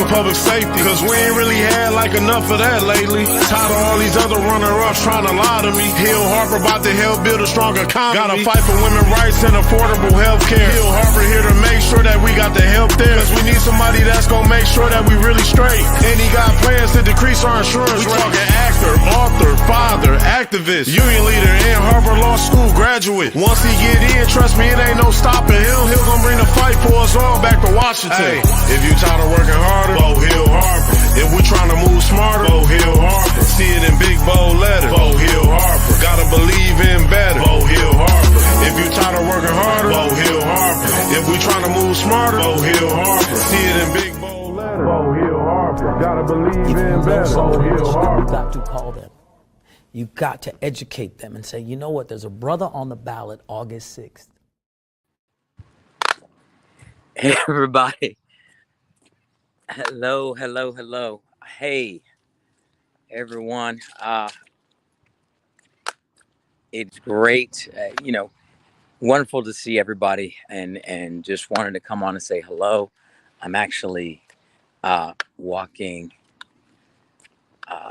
public safety, cause we ain't really had like enough of that lately. Tired of all these other runner-ups trying to lie to me. Hill Harper about to help build a strong economy. Gotta fight for women's rights and affordable health care. Hill Harper here to make sure that we got the help there, cause we need somebody that's gonna make sure that we really straight. And he got plans to decrease our insurance rate. We talking actor, author, father, activist, union leader, and Harvard Law School graduate. Once he get in, trust me, it ain't no stopping him. He'll gonna bring the fight for us all back to Washington. Hey, if you tired of working harder, vote Hill Harper. If we trying to move smarter, vote Hill Harper. See it in big bold letters, vote Hill Harper. Gotta believe in better, vote Hill Harper. If you tired of working harder, vote Hill Harper. If we trying to move smarter, vote Hill Harper. See it in big bold letters, vote Hill Harper. Gotta believe in better, vote Hill Harper. You got to call them. You got to educate them and say, you know what, there's a brother on the ballot August 6th. Hey, everybody. Hello, hello, hello. Hey, everyone. It's great, wonderful to see everybody, and just wanted to come on and say hello. I'm actually walking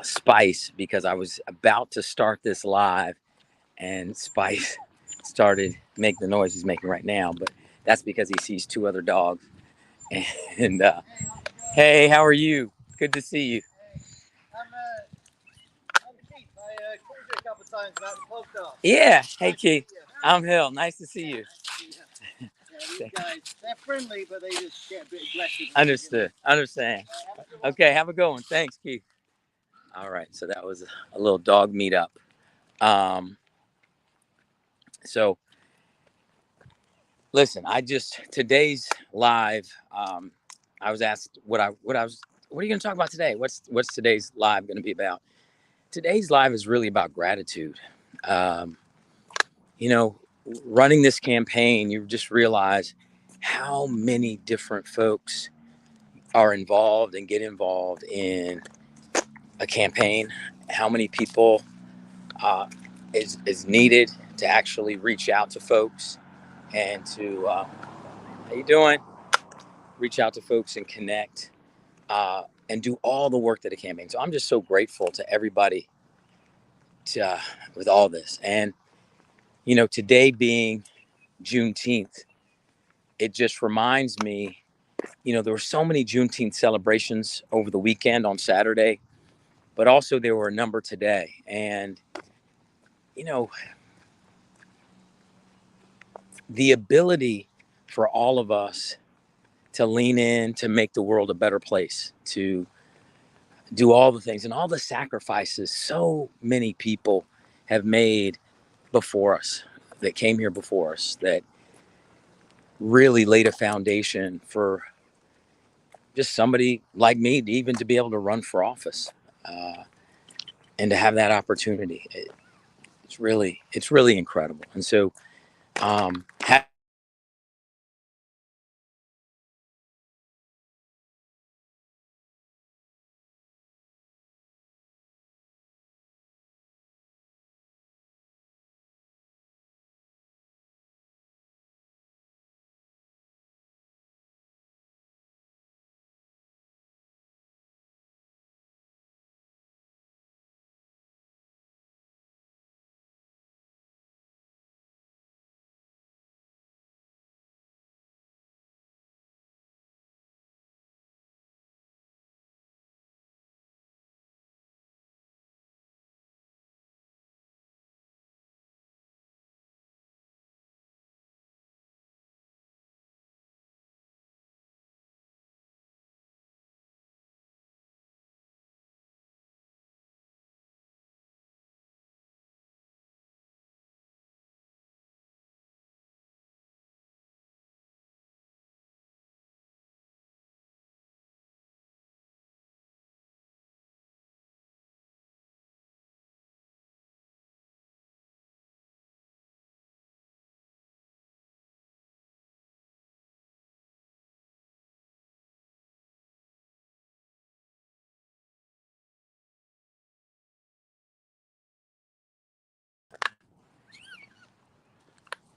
Spice because I was about to start this live, and Spice started making the noise he's making right now, but that's because he sees two other dogs. And hey, how are you? Good to see you. I'm Keith. I called you a couple of times about the podcast. Yeah. Hey, Keith. I'm Hill. Nice to see you. Yeah, these guys, they're friendly, but they just get a bit aggressive. Understood. Understand. Okay, have a good one. Thanks, Keith. All right, so that was a little dog meetup. So listen, today's live. I was asked what are you going to talk about today? What's today's live going to be about? Today's live is really about gratitude. Running this campaign, you just realize how many different folks are involved and get involved in a campaign, how many people is needed to actually reach out to folks and to how you doing? Reach out to folks and connect and do all the work that a campaign. So I'm just so grateful to everybody with all this. And today being Juneteenth, it just reminds me, there were so many Juneteenth celebrations over the weekend on Saturday, but also there were a number today. And, the ability for all of us to lean in, to make the world a better place, to do all the things and all the sacrifices so many people have made before us, that came here before us, that really laid a foundation for just somebody like me to even to be able to run for office and to have that opportunity. It's really incredible. And so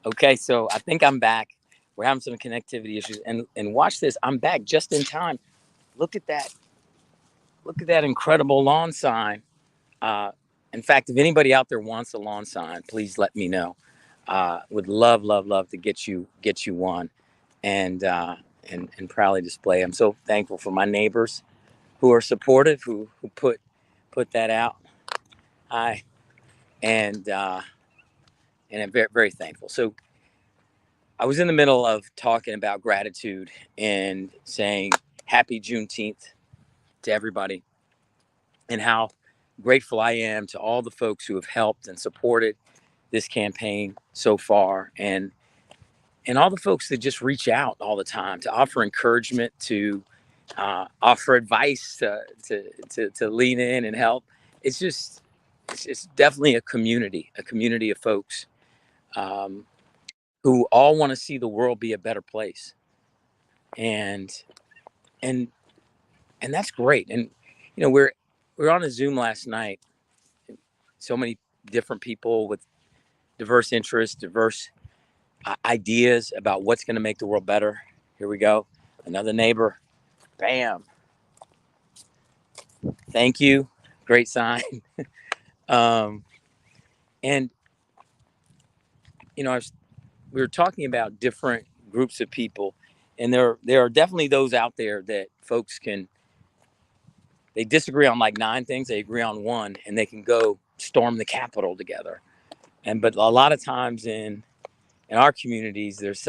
okay, so I think I'm back. We're having some connectivity issues, and watch this. I'm back just in time look at that. Look at that incredible lawn sign. Uh, in fact, if anybody out there wants a lawn sign, please let me know. Would love, love, love to get you one, and and proudly display. I'm so thankful for my neighbors who are supportive, who put that out. I and I'm very, very thankful. So I was in the middle of talking about gratitude and saying happy Juneteenth to everybody, and how grateful I am to all the folks who have helped and supported this campaign so far, and all the folks that just reach out all the time to offer encouragement, to offer advice, to lean in and help. It's just it's definitely a community of folks um, who all want to see the world be a better place, and and and that's great. And we're on a Zoom last night. So many different people with diverse interests, diverse ideas about what's going to make the world better. Here we go. Another neighbor. Bam. Thank you. Great sign. Um, and, we were talking about different groups of people. And there are definitely those out there that folks they disagree on like 9 things. They agree on one, and they can go storm the Capitol together. But a lot of times in our communities, there's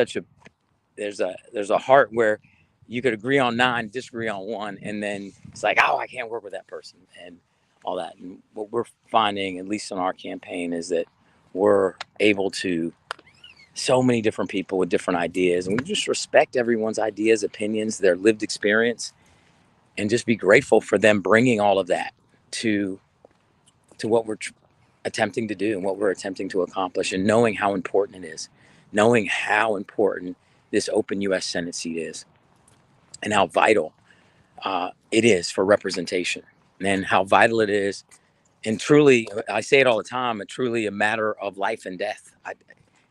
a heart where you could agree on 9, disagree on one, and then it's like, oh, I can't work with that person and all that. And what we're finding, at least in our campaign, is that we're able to so many different people with different ideas, and we just respect everyone's ideas, opinions, their lived experience, and just be grateful for them bringing all of that to what we're attempting to do and what we're attempting to accomplish, and knowing how important it is, knowing how important this open U.S. Senate seat is, and how vital it is for representation, and how vital it is. And truly, I say it all the time, it's truly a matter of life and death.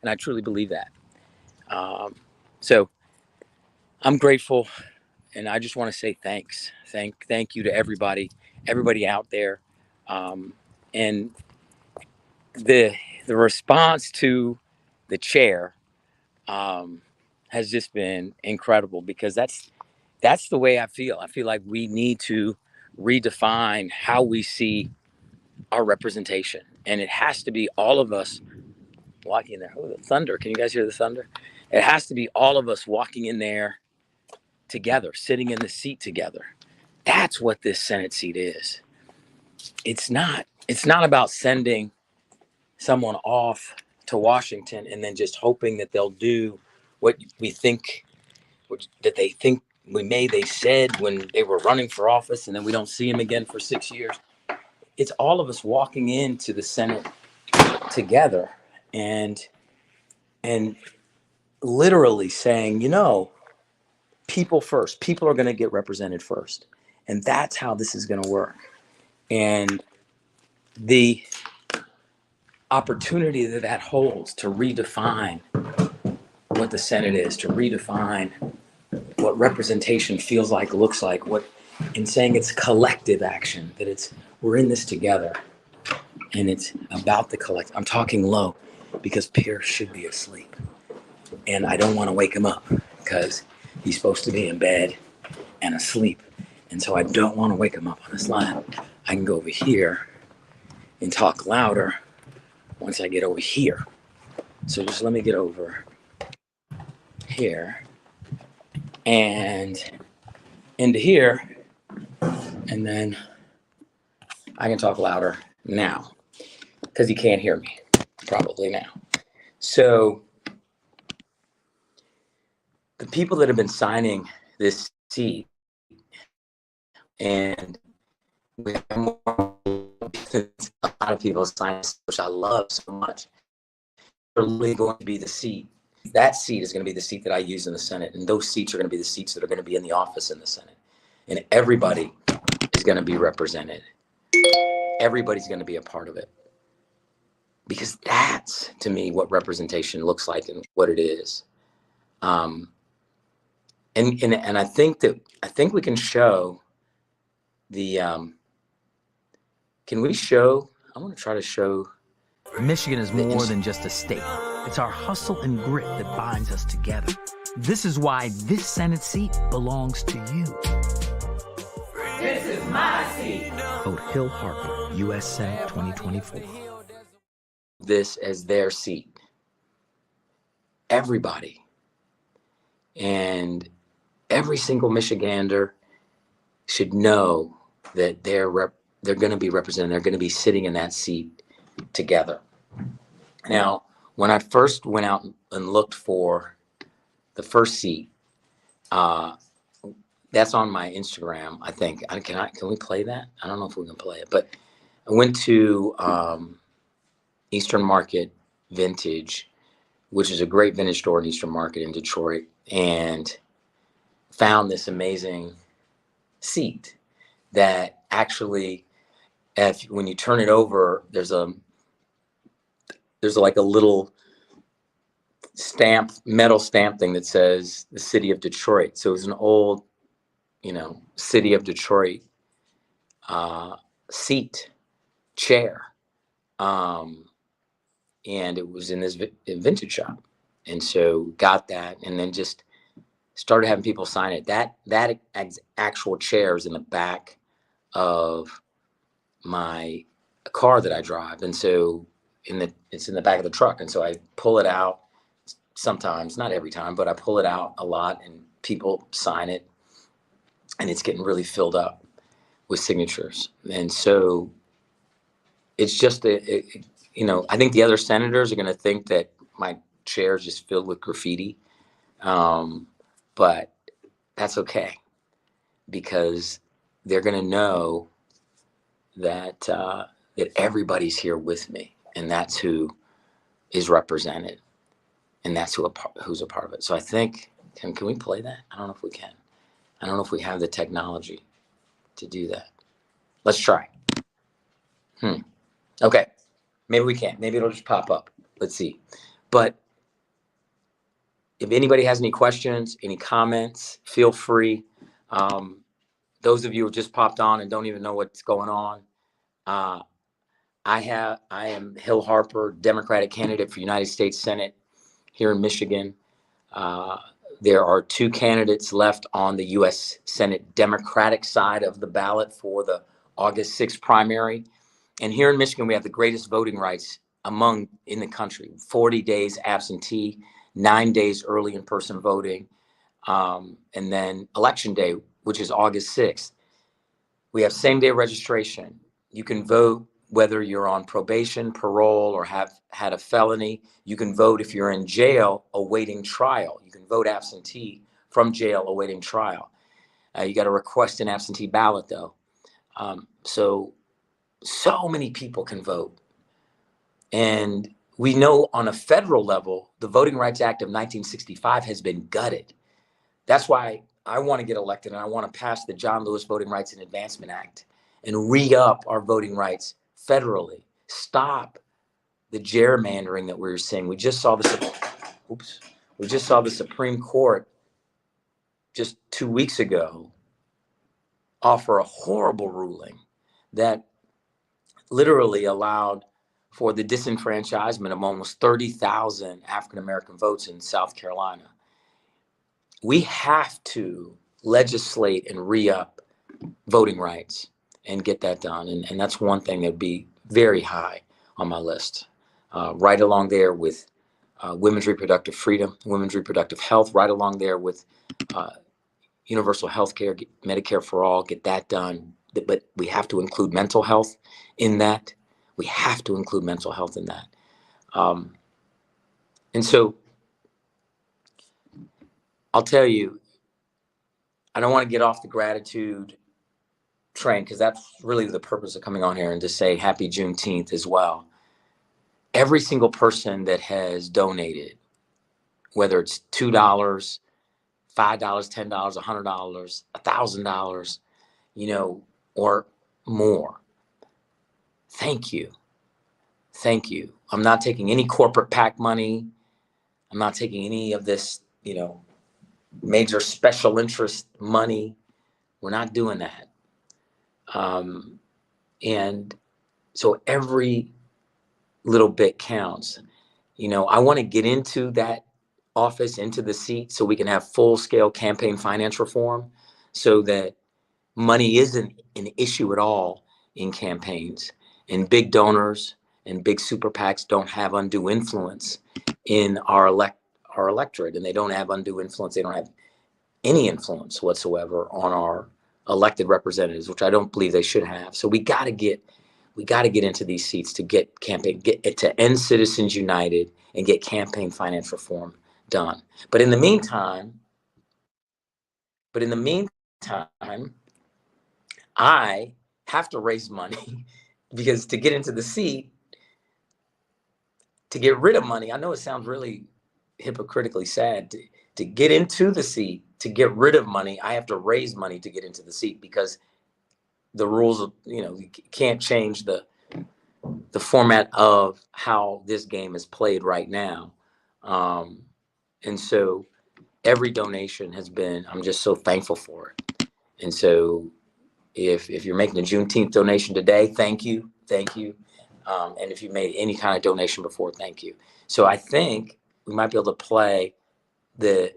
And I truly believe that. So I'm grateful, and I just want to say thanks. Thank you to everybody out there. And the response to the chair has just been incredible, because that's the way I feel. I feel like we need to redefine how we see our representation, and it has to be all of us walking in there. Oh, the thunder! Can you guys hear the thunder? It has to be all of us walking in there together, sitting in the seat together. That's what this Senate seat is. It's not about sending someone off to Washington and then just hoping that they'll do what they think they said when they were running for office, and then we don't see them again for 6 years. It's all of us walking into the Senate together and literally saying, people first. People are going to get represented first, and that's how this is going to work. And the opportunity that holds to redefine what the Senate is, to redefine what representation feels like, looks like, in saying it's collective action, that we're in this together, and it's about the collective. I'm talking low because Pierce should be asleep, and I don't want to wake him up because he's supposed to be in bed and asleep, and so I don't want to wake him up on his lap. I can go over here and talk louder once I get over here. So just let me get over here and into here, and then I can talk louder now because he can't hear me probably now. So the people that have been signing this seat, and we have more, a lot of people signing, which I love so much, are literally going to be the seat. That seat is going to be the seat that I use in the Senate, and those seats are going to be the seats that are going to be in the office in the Senate. And everybody is going to be represented. Everybody's going to be a part of it. Because that's, to me, what representation looks like and what it is. And I think we can show the can we show, I want to try to show. Michigan is more than just a state. It's our hustle and grit that binds us together. This is why this Senate seat belongs to you. This is my seat. Vote Hill Harper, U.S. Senate 2024. This as their seat. Everybody. And every single Michigander should know that they're going to be represented. They're going to be sitting in that seat together. Now, when I first went out and looked for the first seat, that's on my Instagram, I think. Can we play that? I don't know if we can play it, but I went to Eastern Market Vintage, which is a great vintage store in Eastern Market in Detroit, and found this amazing seat that actually, when you turn it over, there's like a little metal stamp thing that says the city of Detroit. So it was an old, city of Detroit chair. And it was in this vintage shop. And so got that, and then just started having people sign it. That actual chair is in the back of my car that I drive. And so it's in the back of the truck. And so I pull it out sometimes, not every time, but I pull it out a lot, and people sign it, and it's getting really filled up with signatures. And so it's just I think the other senators are going to think that my chair is just filled with graffiti. But that's okay, because they're going to know that everybody's here with me, and that's who is represented, and that's who's a part of it. So I think, can we play that? I don't know if we can. I don't know if we have the technology to do that. Let's try. Okay. Maybe we can. Maybe it'll just pop up. Let's see. But if anybody has any questions, any comments, feel free. Those of you who just popped on and don't even know what's going on, I am Hill Harper, Democratic candidate for United States Senate here in Michigan. There are 2 candidates left on the U.S. Senate Democratic side of the ballot for the August 6th primary. And here in Michigan, we have the greatest voting rights in the country. 40 days absentee, 9 days early in-person voting, and then election day, which is August 6th. We have same-day registration. You can vote whether you're on probation, parole, or have had a felony. You can vote if you're in jail awaiting trial. You can vote absentee from jail awaiting trial. You got to request an absentee ballot, though. So many people can vote. And we know on a federal level, the Voting Rights Act of 1965 has been gutted. That's why I want to get elected, and I want to pass the John Lewis Voting Rights and Advancement Act and re-up our voting rights federally. Stop the gerrymandering that we're seeing. We just saw the Supreme Court just 2 weeks ago offer a horrible ruling that literally allowed for the disenfranchisement of almost 30,000 African-American votes in South Carolina. We have to legislate and re-up voting rights and get that done. And that's one thing that'd be very high on my list. Right along there with women's reproductive freedom, women's reproductive health, right along there with universal health care, Medicare for all, get that done. But we have to include mental health in that. We have to include mental health in that. And so I'll tell you, I don't want to get off the gratitude train, because that's really the purpose of coming on here, and to say happy Juneteenth as well. Every single person that has donated, whether it's $2, $5, $10, $100, $1,000, or more, thank you. Thank you. I'm not taking any corporate PAC money. I'm not taking any of this, major special interest money. We're not doing that. And so every little bit counts. You know, I want to get into that office, into the seat, so we can have full-scale campaign finance reform, so that money isn't an issue at all in campaigns, and big donors and big super PACs don't have undue influence in our electorate, and they don't have undue influence. They don't have any influence whatsoever on our elected representatives, which I don't believe they should have. So we got to get into these seats to get to end Citizens United and get campaign finance reform done. But in the meantime, I have to raise money because to get into the seat, to get rid of money, I know it sounds really hypocritically sad, to get into the seat, to get rid of money, I have to raise money to get into the seat, because the rules of, you can't change the format of how this game is played right now. And so every donation has been, I'm just so thankful for it. And so if you're making a Juneteenth donation today, thank you. And if you made any kind of donation before, thank you. So I think we might be able to play the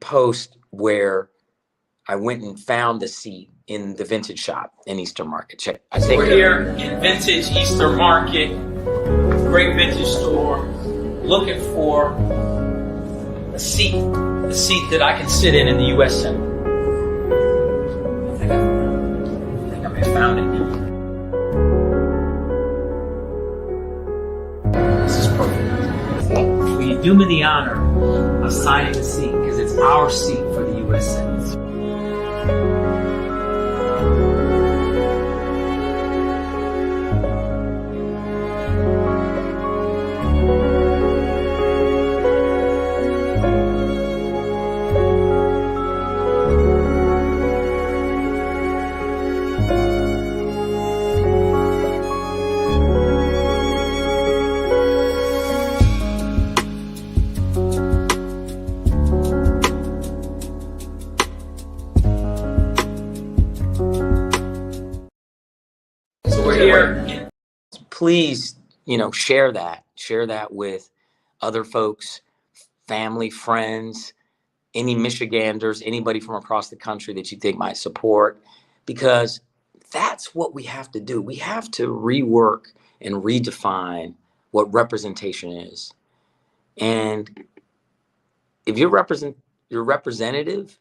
post where I went and found the seat in the vintage shop in Eastern Market. Check. We're here in vintage Eastern Market, great vintage store, looking for a seat that I can sit in the U.S. Senate. I think I may have found it. This is perfect. Will you do me the honor of signing the seat, because it's our seat for the U.S. Senate. Here, please, share that with other folks, family, friends, any Michiganders, anybody from across the country that you think might support, because that's what we have to do. We have to rework and redefine what representation is. And if your representative,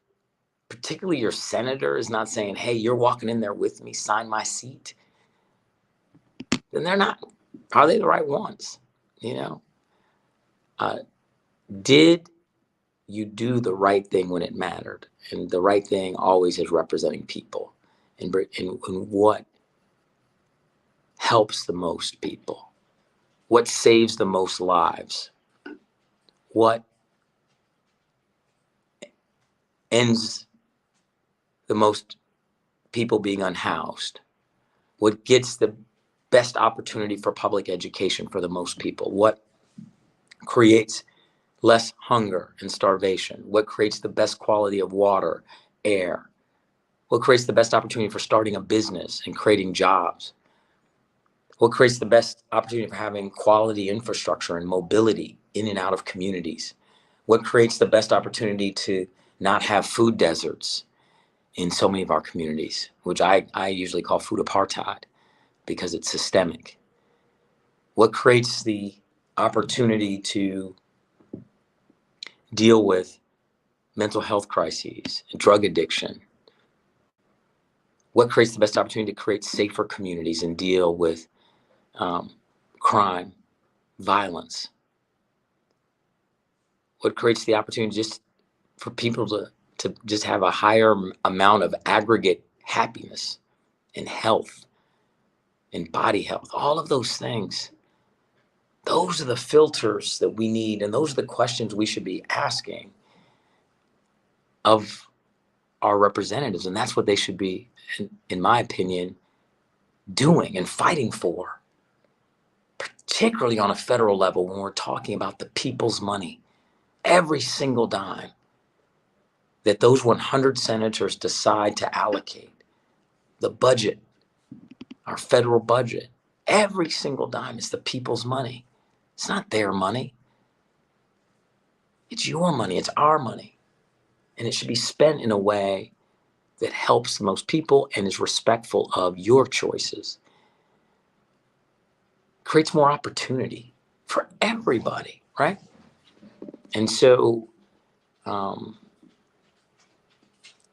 particularly your senator, is not saying, hey, you're walking in there with me, sign my seat, then are they the right ones? Did you do the right thing when it mattered? And the right thing always is representing people and what helps the most people, what saves the most lives, what ends the most people being unhoused, what gets the best opportunity for public education for the most people, what creates less hunger and starvation, what creates the best quality of water, air, what creates the best opportunity for starting a business and creating jobs, what creates the best opportunity for having quality infrastructure and mobility in and out of communities, what creates the best opportunity to not have food deserts in so many of our communities, which I usually call food apartheid because it's systemic. What creates the opportunity to deal with mental health crises, drug addiction? What creates the best opportunity to create safer communities and deal with crime, violence? What creates the opportunity just for people to just have a higher amount of aggregate happiness and health and body health? All of those things, those are the filters that we need, and those are the questions we should be asking of our representatives, and that's what they should be, in my opinion, doing and fighting for, particularly on a federal level when we're talking about the people's money, every single dime that those 100 senators decide to allocate, the budget, our federal budget, every single dime is the people's money. It's not their money. It's your money. It's our money. And it should be spent in a way that helps the most people and is respectful of your choices. Creates more opportunity for everybody, right? And so,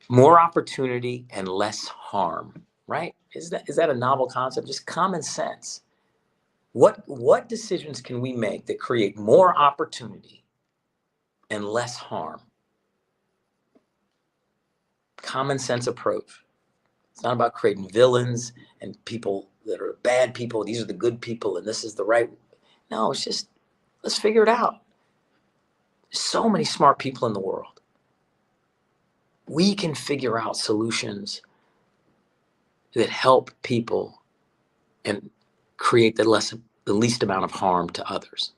more opportunity and less harm, right? Is that a novel concept? Just common sense. What decisions can we make that create more opportunity and less harm? Common sense approach. It's not about creating villains and people that are bad people. These are the good people and this is the right. No, it's just, let's figure it out. There's so many smart people in the world. We can figure out solutions that help people and create the least amount of harm to others.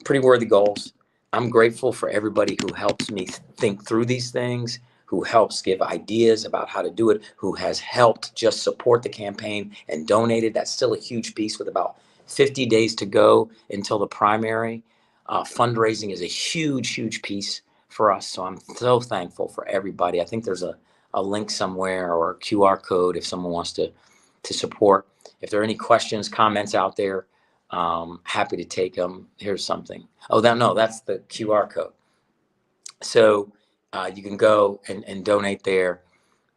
Pretty worthy goals. I'm grateful for everybody who helps me think through these things, who helps give ideas about how to do it, who has helped just support the campaign and donated. That's still a huge piece with about 50 days to go until the primary. Fundraising is a huge, huge piece for us. So I'm so thankful for everybody. I think there's a link somewhere or a QR code if someone wants to support. If there are any questions, comments out there, happy to take them. Here's something. Oh, that's the QR code. So you can go and donate there.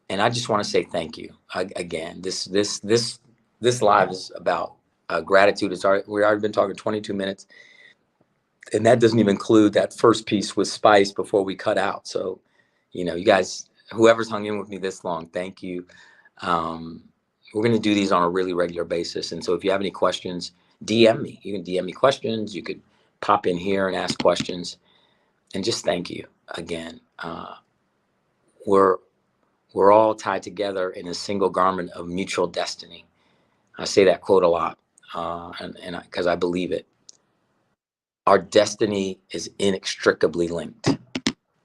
And I just want to say thank you again. This live is about gratitude. We've already been talking 22 minutes, and that doesn't even include that first piece with Spice before we cut out. So, you guys, whoever's hung in with me this long, thank you. We're going to do these on a really regular basis. And so if you have any questions, DM me. You can DM me questions. You could pop in here and ask questions. And just thank you again. We're all tied together in a single garment of mutual destiny. I say that quote a lot, and because I believe it. Our destiny is inextricably linked.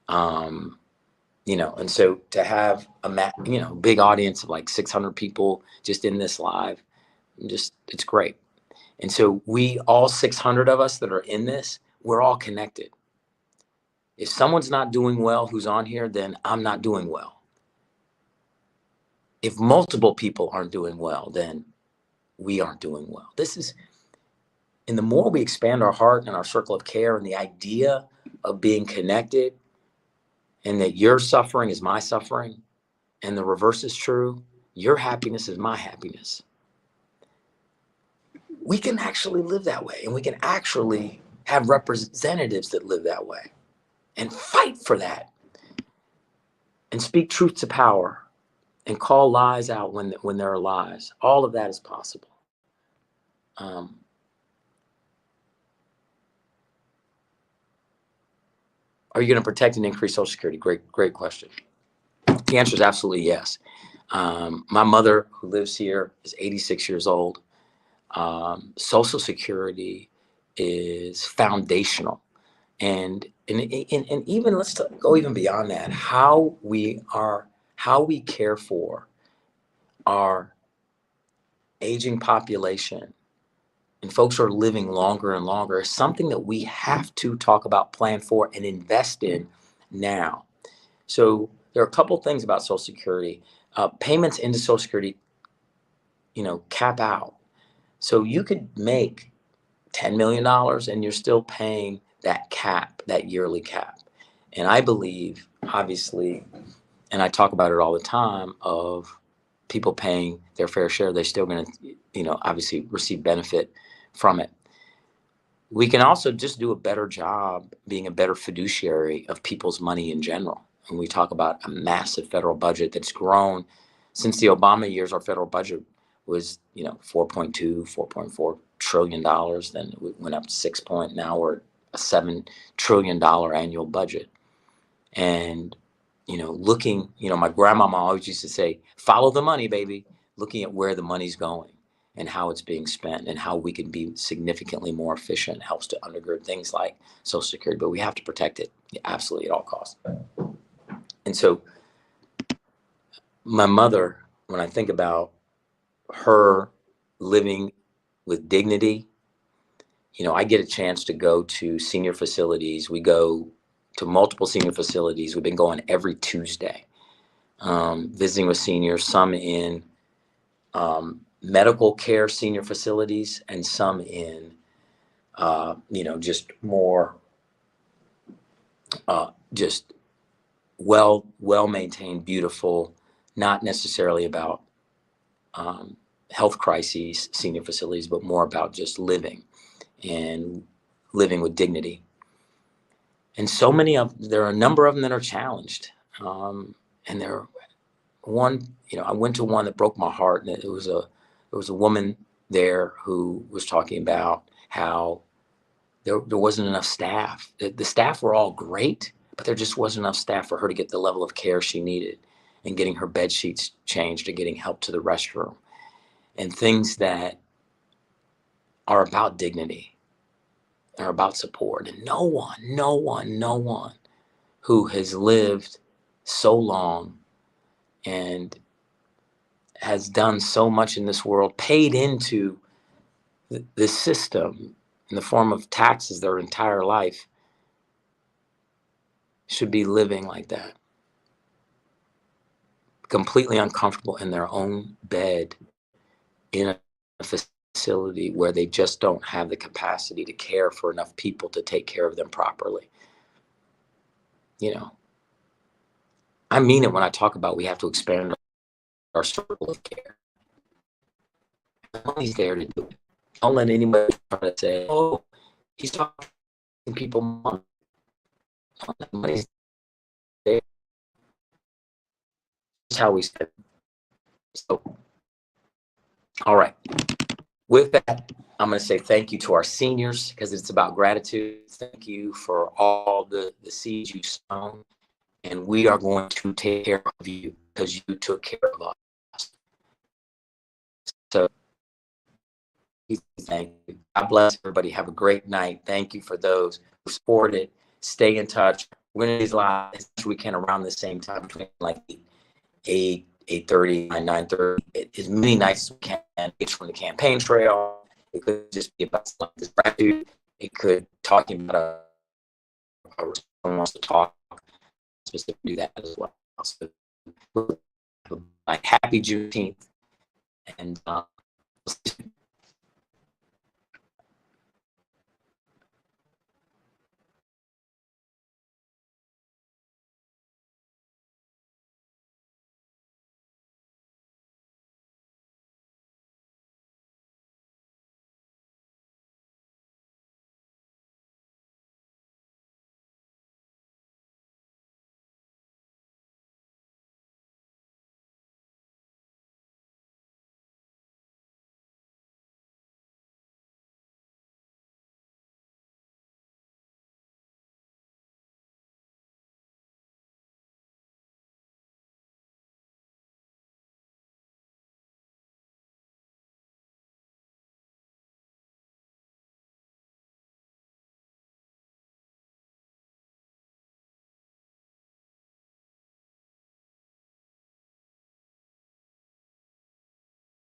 And so to have a big audience of like 600 people just in this live, it's great. And so we all 600 of us that are in this, we're all connected. If someone's not doing well who's on here, then I'm not doing well. If multiple people aren't doing well, then we aren't doing well. And the more we expand our heart and our circle of care and the idea of being connected and that your suffering is my suffering and the reverse is true, your happiness is my happiness. We can actually live that way, and we can actually have representatives that live that way and fight for that and speak truth to power and call lies out when there are lies. All of that is possible. Are you going to protect and increase Social Security? Great question. The answer is absolutely yes. My mother, who lives here, is 86 years old. Social Security is foundational. And even let's go even beyond that, how we care for our aging population and folks who are living longer and longer is something that we have to talk about, plan for, and invest in now. So there are a couple things about Social Security. Payments into Social Security, cap out. So you could make $10 million and you're still paying that cap, that yearly cap. And I believe, obviously, and I talk about it all the time, of people paying their fair share. They're still going to, obviously receive benefit from it. We can also just do a better job being a better fiduciary of people's money in general. And we talk about a massive federal budget that's grown since the Obama years. Our federal budget was, $4.4 trillion. Then it went up to 6 point. Now we're a $7 trillion annual budget. And, looking, my grandmama always used to say, follow the money, baby, looking at where the money's going. and how it's being spent and how we can be significantly more efficient helps to undergird things like Social Security. But we have to protect it absolutely at all costs. And so my mother, when I think about her living with dignity, I get a chance to go to senior facilities. We go to multiple senior facilities. We've been going every Tuesday, visiting with seniors, some in medical care senior facilities and some in, just more, just well-maintained, beautiful, not necessarily about health crises, senior facilities, but more about just living and living with dignity. And there are a number of them that are challenged. And I went to one that broke my heart, and it was a woman there who was talking about how there wasn't enough staff. The staff were all great, but there just wasn't enough staff for her to get the level of care she needed, and getting her bed sheets changed, and getting help to the restroom, and things that are about dignity, are about support. And no one who has lived so long and has done so much in this world, paid into this system in the form of taxes their entire life, should be living like that, completely uncomfortable in their own bed in a facility where they just don't have the capacity to care for enough people to take care of them properly. I mean it when I talk about we have to expand our circle of care. Money's there to do it. Don't let anybody try to say, "Oh, he's talking people money." Money's there. That's how we spend. So, all right. With that, I'm going to say thank you to our seniors, because it's about gratitude. Thank you for all the seeds you sown, and we are going to take care of you because you took care of us. So thank you. God bless everybody. Have a great night. Thank you for those who supported. Stay in touch. We're going to do these live as much as we can around the same time, between like 8:30 and 9:30. As many nights as we can. It's from the campaign trail. It could just be about this gratitude. It could talking about someone wants to talk specifically, do that as well. So, like, happy Juneteenth, and